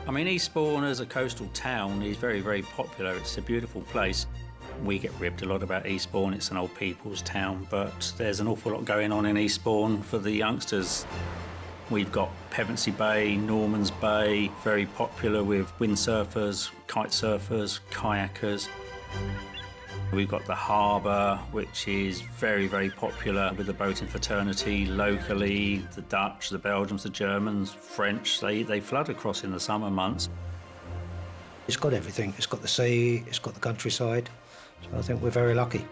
I mean, Eastbourne as a coastal town is very, very popular. It's a beautiful place. We get ribbed a lot about Eastbourne. It's an old people's town, but there's an awful lot going on in Eastbourne for the youngsters. We've got Pevensey Bay, Norman's Bay, very popular with windsurfers, kite surfers, kayakers. We've got the harbour, which is very, very popular with the boating fraternity locally. The Dutch, the Belgians, the Germans, French, they flood across in the summer months. It's got everything. It's got the sea, it's got the countryside, so I think we're very lucky.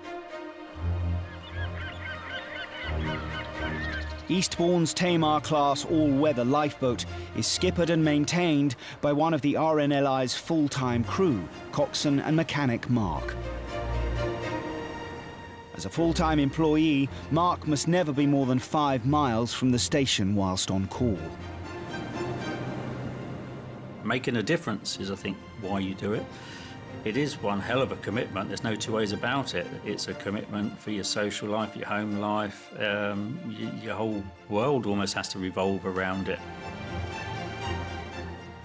Eastbourne's Tamar-class all-weather lifeboat is skippered and maintained by one of the RNLI's full-time crew, coxswain and mechanic Mark. As a full-time employee, Mark must never be more than 5 miles from the station whilst on call. Making a difference is, I think, why you do it. It is one hell of a commitment. There's no two ways about it. It's a commitment for your social life, your home life. Your whole world almost has to revolve around it.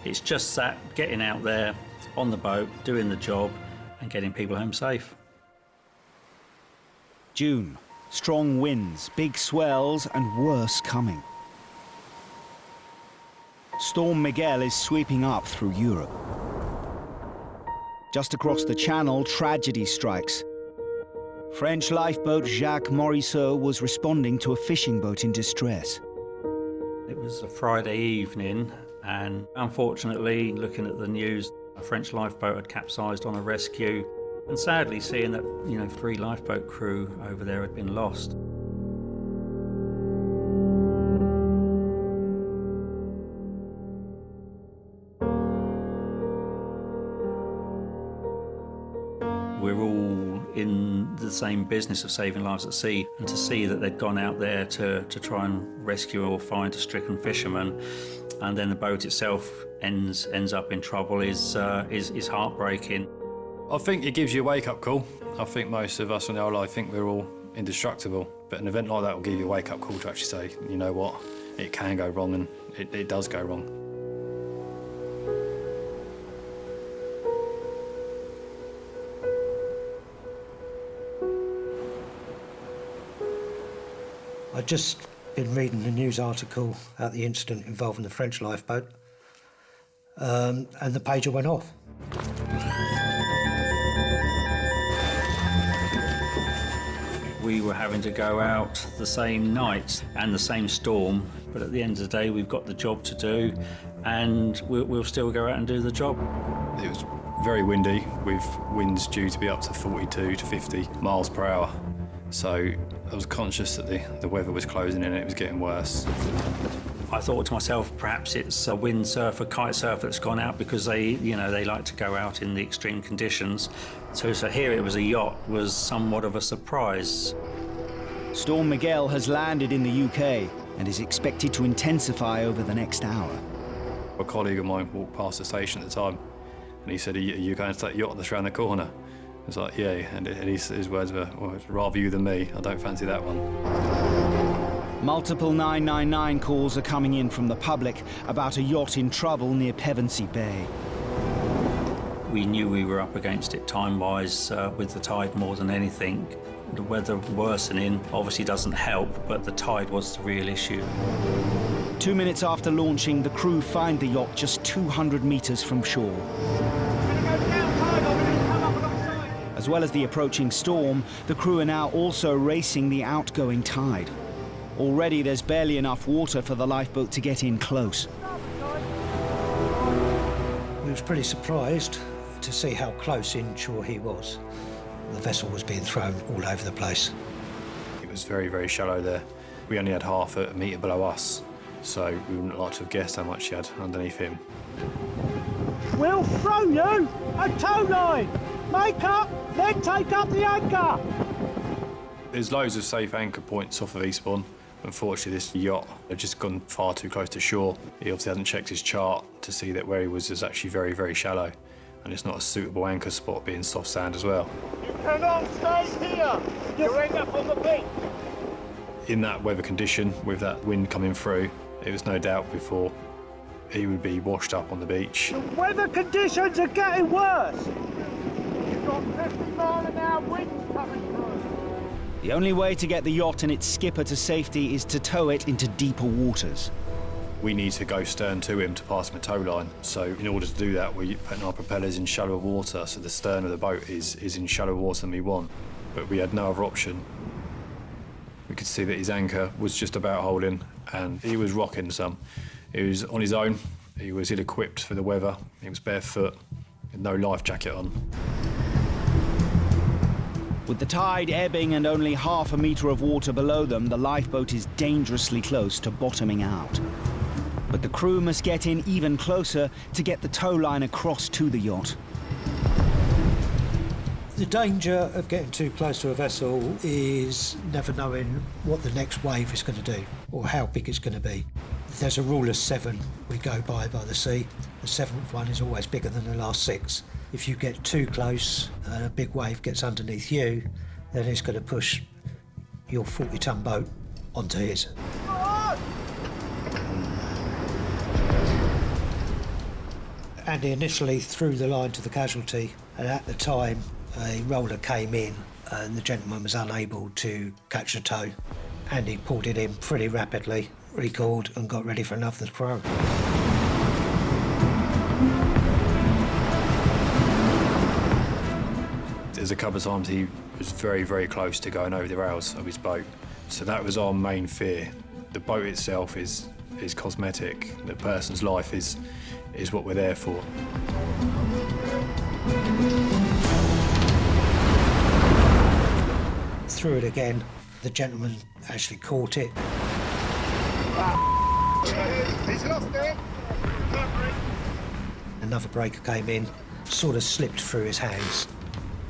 It's just that, getting out there on the boat, doing the job, and getting people home safe. June. Strong winds, big swells, and worse coming. Storm Miguel is sweeping up through Europe. Just across the channel, tragedy strikes. French lifeboat Jacques Morisseau was responding to a fishing boat in distress. It was a Friday evening, and unfortunately, looking at the news, a French lifeboat had capsized on a rescue, and sadly seeing that, you know, 3 lifeboat crew over there had been lost. We're all in the same business of saving lives at sea, and to see that they'd gone out there to try and rescue or find a stricken fisherman, and then the boat itself ends up in trouble is heartbreaking. I think it gives you a wake-up call. I think most of us on the RLI think we're all indestructible, but an event like that will give you a wake-up call to actually say, you know what, it can go wrong, and it does go wrong. I'd just been reading the news article about the incident involving the French lifeboat, and the pager went off. We were having to go out the same night and the same storm, but at the end of the day, we've got the job to do, and we'll still go out and do the job. It was Very windy, with winds due to be up to 42 to 50 miles per hour. So I was conscious that the weather was closing in and it was getting worse. I thought to myself, perhaps it's a windsurfer, kite surfer that's gone out because they like to go out in the extreme conditions. So here it was a yacht, was somewhat of a surprise. Storm Miguel has landed in the UK and is expected to intensify over the next hour. A colleague of mine walked past the station at the time and he said, are you going to that yacht that's around the corner? I was like, yeah, and his words were, well, it's rather you than me, I don't fancy that one. Multiple 999 calls are coming in from the public about a yacht in trouble near Pevensey Bay. We knew we were up against it time-wise with the tide more than anything. The weather worsening obviously doesn't help, but the tide was the real issue. 2 minutes after launching, the crew find the yacht just 200 meters from shore. As well as the approaching storm, the crew are now also racing the outgoing tide. Already there's barely enough water for the lifeboat to get in close. We was pretty surprised to see how close inshore he was. The vessel was being thrown all over the place. It was very, very shallow there. We only had half a metre below us, so we wouldn't like to have guessed how much he had underneath him. We'll throw you a tow line! Make up, then take up the anchor! There's loads of safe anchor points off of Eastbourne. Unfortunately, this yacht had just gone far too close to shore. He obviously hadn't checked his chart to see that where he was actually very, very shallow. And it's not a suitable anchor spot, being soft sand as well. You cannot stay here! You end up on the beach! In that weather condition, with that wind coming through, it was no doubt before he would be washed up on the beach. The weather conditions are getting worse! You've got 50-mile-an-hour winds coming through! The only way to get the yacht and its skipper to safety is to tow it into deeper waters. We need to go stern to him to pass him a tow line. So in order to do that, we're putting our propellers in shallower water, so the stern of the boat is in shallower water than we want. But we had no other option. We could see that his anchor was just about holding, and he was rocking some. He was on his own, he was ill-equipped for the weather, he was barefoot, with no life jacket on. With the tide ebbing and only half a metre of water below them, the lifeboat is dangerously close to bottoming out. But the crew must get in even closer to get the tow line across to the yacht. The danger of getting too close to a vessel is never knowing what the next wave is going to do or how big it's going to be. There's a rule of 7 we go by the sea. The 7th one is always bigger than the last 6. If you get too close and a big wave gets underneath you, then it's going to push your 40-ton boat onto his. Andy initially threw the line to the casualty, and at the time a roller came in and the gentleman was unable to catch the tow. Andy pulled it in pretty rapidly, recalled and got ready for another throw. There's a couple of times he was very, very close to going over the rails of his boat. So that was our main fear. The boat itself is cosmetic. The person's life is what we're there for. Threw it again. The gentleman actually caught it. He's lost it! Another breaker came in, sort of slipped through his hands.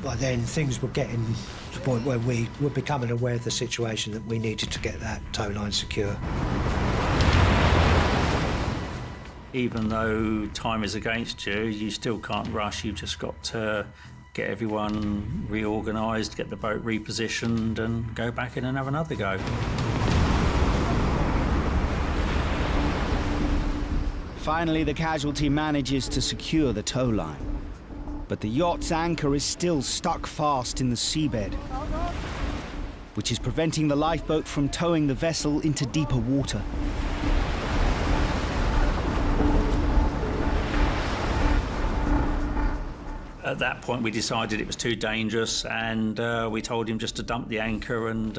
By then, things were getting to the point where we were becoming aware of the situation that we needed to get that tow line secure. Even though time is against you, you still can't rush. You've just got to get everyone reorganised, get the boat repositioned and go back in and have another go. Finally, the casualty manages to secure the tow line. But the yacht's anchor is still stuck fast in the seabed, which is preventing the lifeboat from towing the vessel into deeper water. At that point, we decided it was too dangerous, and we told him just to dump the anchor and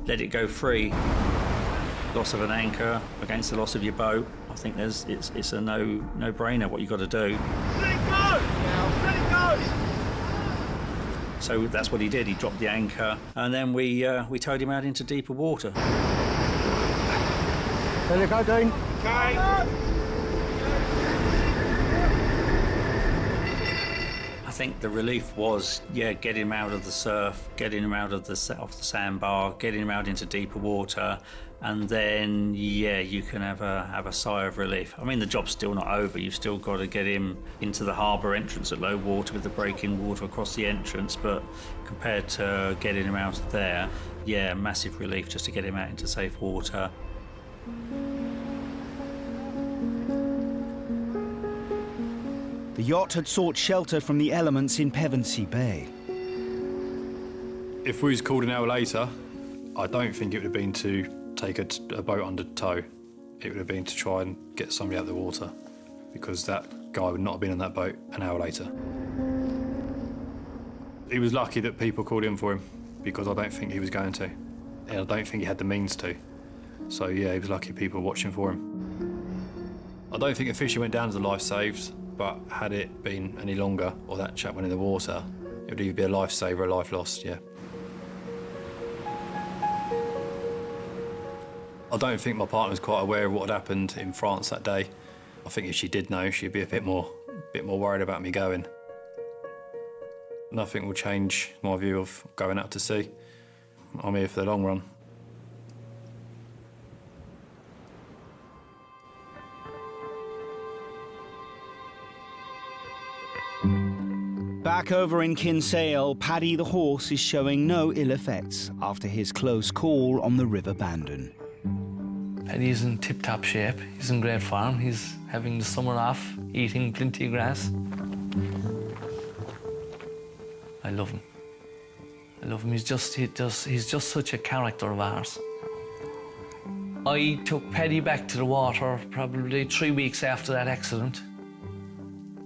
let it go free. Loss of an anchor against the loss of your boat. I think it's a no-brainer what you've got to do. Let it go! Now, let So that's what he did. He dropped the anchor, and then we towed him out into deeper water. There you go, Dean. I think the relief was, getting him out of the surf, getting him out of off the sandbar, getting him out into deeper water, and then, you can have a sigh of relief. I mean, the job's still not over. You've still got to get him into the harbour entrance at low water with the breaking water across the entrance, but compared to getting him out of there, massive relief just to get him out into safe water. The yacht had sought shelter from the elements in Pevensey Bay. If we was called an hour later, I don't think it would have been to take a boat under tow. It would have been to try and get somebody out of the water, because that guy would not have been on that boat an hour later. He was lucky that people called in for him, because I don't think he was going to. And I don't think he had the means to. So he was lucky people were watching for him. I don't think the fisher went down as a life saved, but had it been any longer, or that chap went in the water, it would either be a life saved or a life lost, I don't think my partner was quite aware of what had happened in France that day. I think if she did know, she'd be a bit more worried about me going. Nothing will change my view of going out to sea. I'm here for the long run. Back over in Kinsale, Paddy the horse is showing no ill effects after his close call on the River Bandon. Paddy's in tip-top shape. He's in great form. He's having the summer off, eating plenty of grass. I love him. I love him. He's just such a character of ours. I took Paddy back to the water probably 3 weeks after that accident,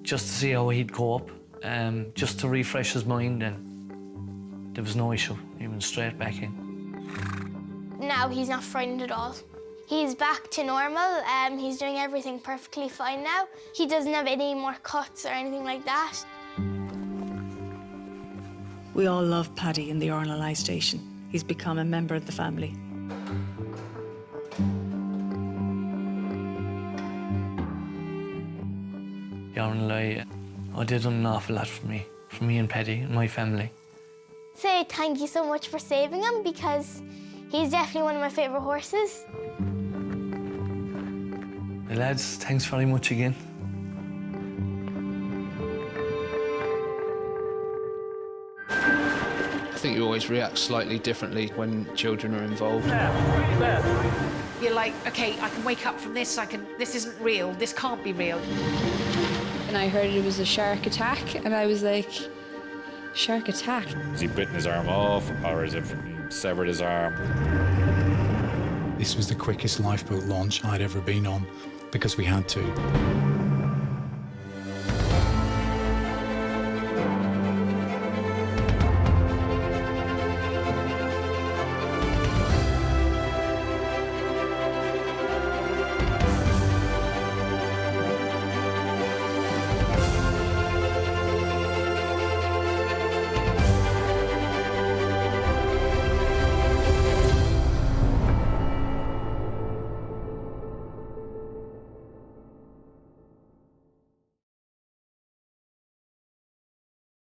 just to see how he'd cope, just to refresh his mind, and there was no issue. He went straight back in. Now he's not frightened at all. He's back to normal. He's doing everything perfectly fine now. He doesn't have any more cuts or anything like that. We all love Paddy in the RNLI station. He's become a member of the family. The RNLI, did an awful lot for me and Paddy and my family. Say thank you so much for saving him, because he's definitely one of my favourite horses. Well, lads, thanks very much again. I think you always react slightly differently when children are involved. You're like, OK, I can wake up from this, this isn't real, this can't be real. And I heard it was a shark attack, and I was like, shark attack? Has he bitten his arm off, or has it severed his arm? This was the quickest lifeboat launch I'd ever been on, because we had to.